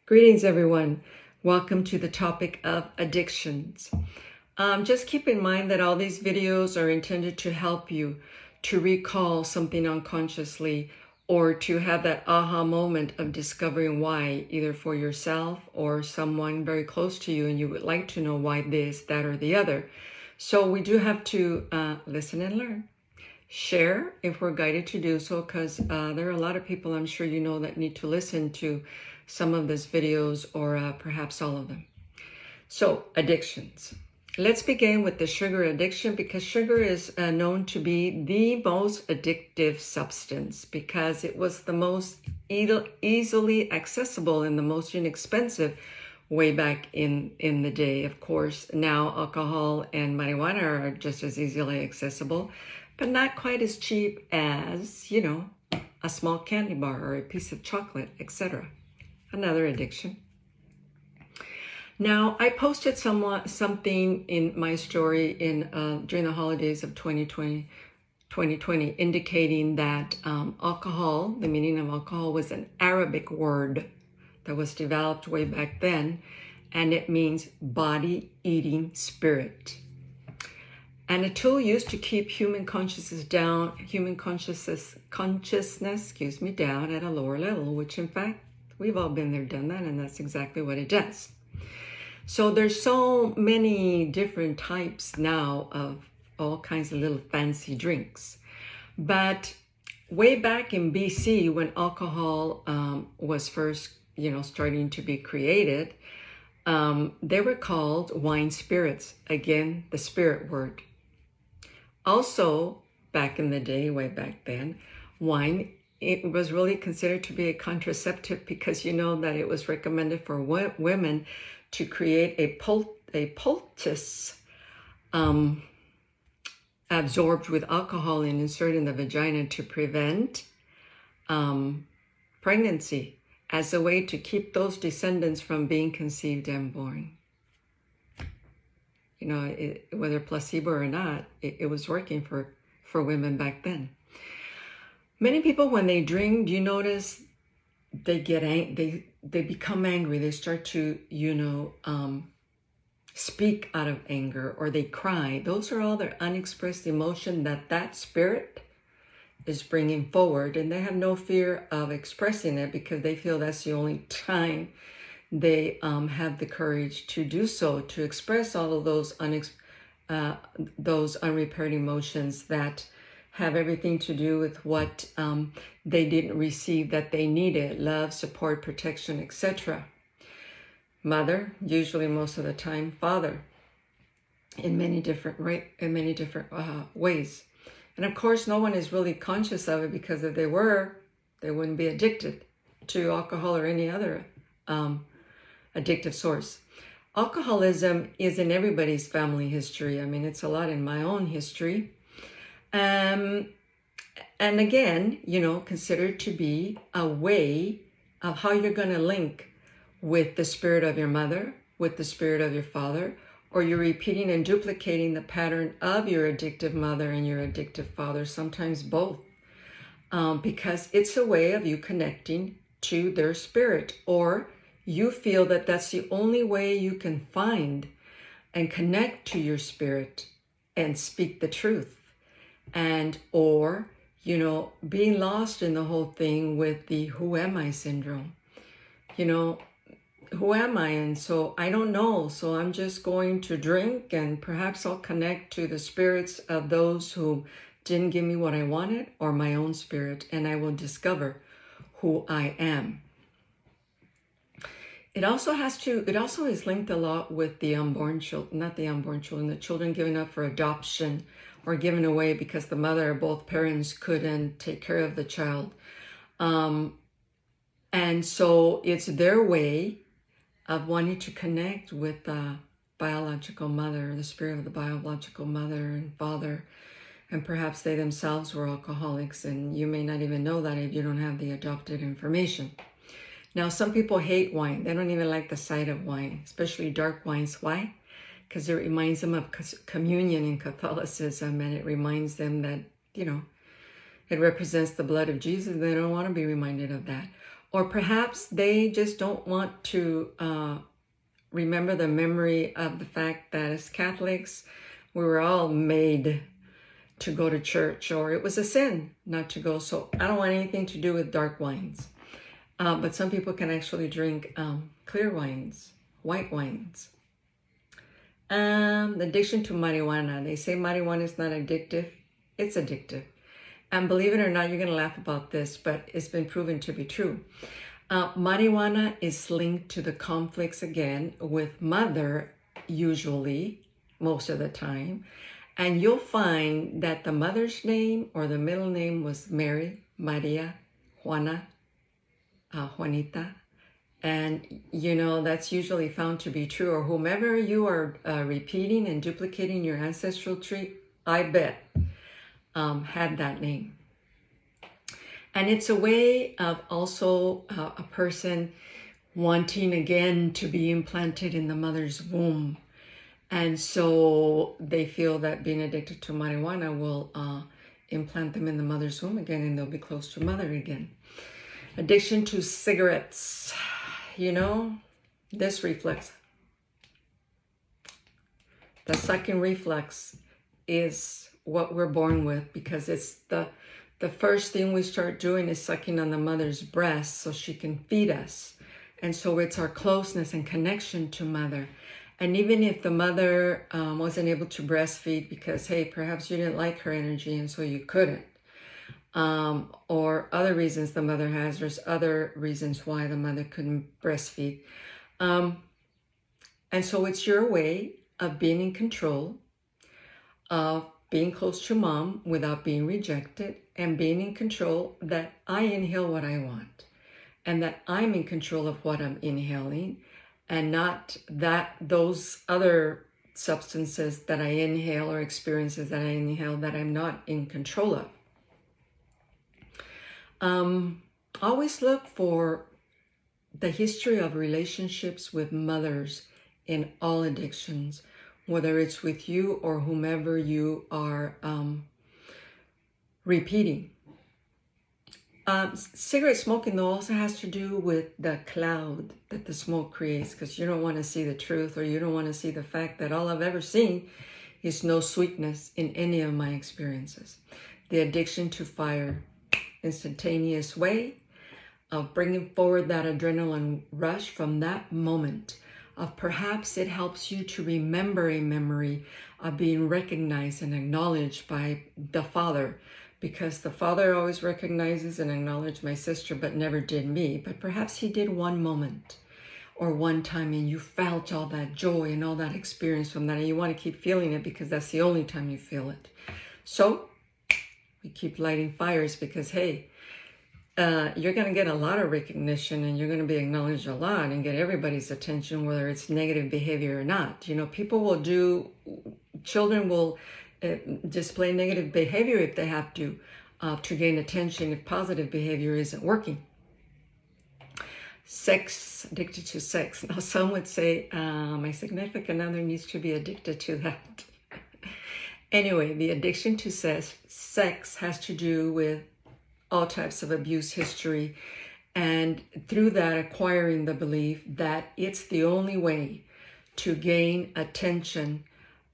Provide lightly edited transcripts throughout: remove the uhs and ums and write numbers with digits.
Greetings, everyone. Welcome to the topic of addictions. Just keep in mind that all these videos are intended to help you to recall something unconsciously or to have that aha moment of discovering why, either for yourself or someone very close to you, and you would like to know why this, that, or the other. So we do have to listen and learn. Share if we're guided to do so, because there are a lot of people, I'm sure you know, that need to listen to some of these videos or perhaps all of them. So, addictions. Let's begin with the sugar addiction, because sugar is known to be the most addictive substance because it was the most easily accessible and the most inexpensive way back in the day. Of course, now alcohol and marijuana are just as easily accessible, but not quite as cheap as, you know, a small candy bar or a piece of chocolate, etc. Another addiction. Now, I posted something in my story during the holidays of 2020, indicating that alcohol, the meaning of alcohol, was an Arabic word that was developed way back then, and it means body-eating spirit. And a tool used to keep human consciousness down at a lower level, which in fact, we've all been there, done that, and that's exactly what it does. So there's so many different types now of all kinds of little fancy drinks. But way back in BC, when alcohol was first, starting to be created, they were called wine spirits. Again, the spirit word. Also, back in the day, way back then, wine, it was really considered to be a contraceptive, because you know that it was recommended for women to create a poultice absorbed with alcohol and inserted in the vagina to prevent pregnancy, as a way to keep those descendants from being conceived and born. You know, whether placebo or not, it was working for women back then. Many people, when they drink, do you notice they get they become angry. They start to, speak out of anger, or they cry. Those are all their unexpressed emotion that spirit is bringing forward, and they have no fear of expressing it because they feel that's the only time they have the courage to do so, to express all of those unrepaired emotions that have everything to do with what they didn't receive that they needed: love, support, protection, etc. Mother, usually most of the time father, in many different ways. And of course, no one is really conscious of it, because if they were, they wouldn't be addicted to alcohol or any other addictive source. Alcoholism is in everybody's family history. I mean, it's a lot in my own history. And again, considered to be a way of how you're going to link with the spirit of your mother, with the spirit of your father, or you're repeating and duplicating the pattern of your addictive mother and your addictive father, sometimes both, because it's a way of you connecting to their spirit, or you feel that that's the only way you can find and connect to your spirit and speak the truth. And, or, being lost in the whole thing with the who am I syndrome. Who am I? And so I don't know. So I'm just going to drink, and perhaps I'll connect to the spirits of those who didn't give me what I wanted, or my own spirit, and I will discover who I am. It also is linked a lot with the the children given up for adoption or given away because the mother or both parents couldn't take care of the child. And so it's their way of wanting to connect with the biological mother, the spirit of the biological mother and father. And perhaps they themselves were alcoholics, and you may not even know that if you don't have the adopted information. Now, some people hate wine. They don't even like the sight of wine, especially dark wines. Why? Because it reminds them of communion in Catholicism, and it reminds them that, it represents the blood of Jesus. They don't want to be reminded of that. Or perhaps they just don't want to remember the memory of the fact that as Catholics, we were all made to go to church, or it was a sin not to go. So I don't want anything to do with dark wines. But some people can actually drink clear wines, white wines. Addiction to marijuana. They say marijuana is not addictive. It's addictive. And believe it or not, you're going to laugh about this, but it's been proven to be true. Marijuana is linked to the conflicts again with mother, usually, most of the time. And you'll find that the mother's name or the middle name was Mary, Maria, Juana, Juanita. And, you know, that's usually found to be true. Or whomever you are repeating and duplicating your ancestral tree, I bet, had that name. And it's a way of also a person wanting again to be implanted in the mother's womb. And so they feel that being addicted to marijuana will implant them in the mother's womb again, and they'll be close to mother again. Addiction to cigarettes. You know, this reflex. The sucking reflex is what we're born with, because it's the first thing we start doing is sucking on the mother's breast so she can feed us. And so it's our closeness and connection to mother. And even if the mother wasn't able to breastfeed because, hey, perhaps you didn't like her energy and so you couldn't, or other reasons the mother has, there's other reasons why the mother couldn't breastfeed. And so it's your way of being in control, of being close to mom without being rejected, and being in control that I inhale what I want, and that I'm in control of what I'm inhaling, and not that those other substances that I inhale or experiences that I inhale that I'm not in control of. Always look for the history of relationships with mothers in all addictions, whether it's with you or whomever you are repeating. Cigarette smoking, though, also has to do with the cloud that the smoke creates, because you don't want to see the truth, or you don't want to see the fact that all I've ever seen is no sweetness in any of my experiences. The addiction to fire, instantaneous way of bringing forward that adrenaline rush from that moment, of perhaps it helps you to remember a memory of being recognized and acknowledged by the father, because the father always recognizes and acknowledges my sister but never did me. But perhaps he did one moment or one time, and you felt all that joy and all that experience from that, and you want to keep feeling it because that's the only time you feel it. So we keep lighting fires because, hey, you're going to get a lot of recognition, and you're going to be acknowledged a lot and get everybody's attention, whether it's negative behavior or not. You know, children will display negative behavior if they have to gain attention if positive behavior isn't working. Sex, addicted to sex. Now, some would say my significant other needs to be addicted to that. Anyway, the addiction to sex has to do with all types of abuse history, and through that acquiring the belief that it's the only way to gain attention,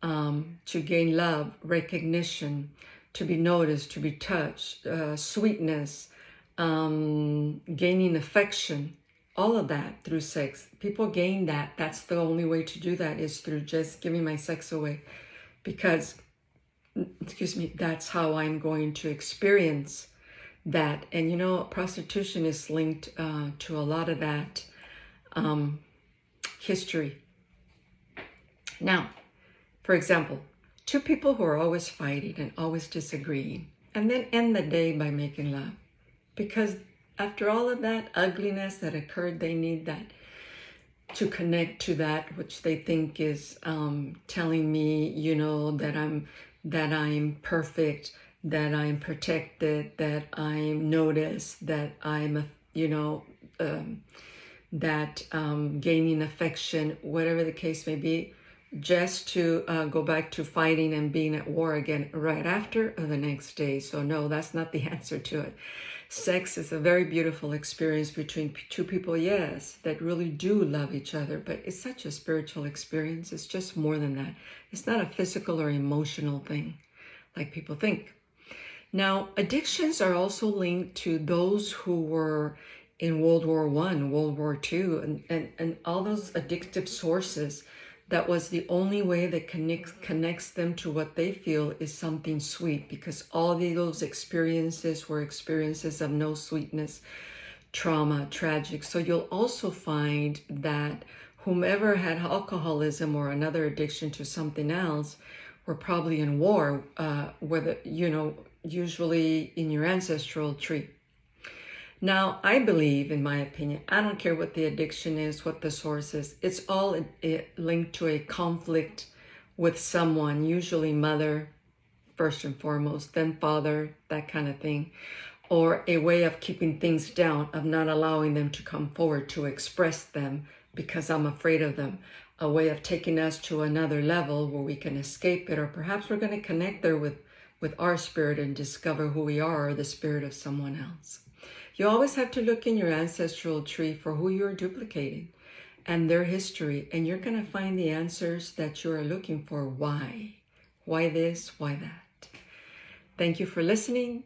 to gain love, recognition, to be noticed, to be touched, sweetness, gaining affection, all of that through sex. People gain that. That's the only way to do that, is through just giving my sex away, because, excuse me, that's how I'm going to experience that. And you know, prostitution is linked to a lot of that history. Now, for example, two people who are always fighting and always disagreeing, and then end the day by making love, because after all of that ugliness that occurred, they need that to connect to that which they think is telling me, you know, that I'm perfect, that I'm protected, that I'm noticed, that I'm, you know, that gaining affection, whatever the case may be, just to go back to fighting and being at war again right after or the next day. So no, that's not the answer to it. Sex is a very beautiful experience between two people, yes, that really do love each other, but it's such a spiritual experience. It's just more than that. It's not a physical or emotional thing like people think. Now, addictions are also linked to those who were in World War I, World War II, and all those addictive sources. That was the only way that connects them to what they feel is something sweet, because all those experiences were experiences of no sweetness, trauma, tragic. So you'll also find that whomever had alcoholism or another addiction to something else were probably in war, whether, usually in your ancestral tree. Now, I believe, in my opinion, I don't care what the addiction is, what the source is, it's all linked to a conflict with someone, usually mother, first and foremost, then father, that kind of thing, or a way of keeping things down, of not allowing them to come forward to express them because I'm afraid of them, a way of taking us to another level where we can escape it, or perhaps we're going to connect there with our spirit and discover who we are, or the spirit of someone else. You always have to look in your ancestral tree for who you're duplicating and their history, and you're going to find the answers that you're looking for. Why? Why this? Why that? Thank you for listening.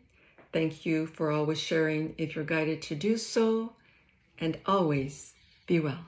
Thank you for always sharing if you're guided to do so, and always be well.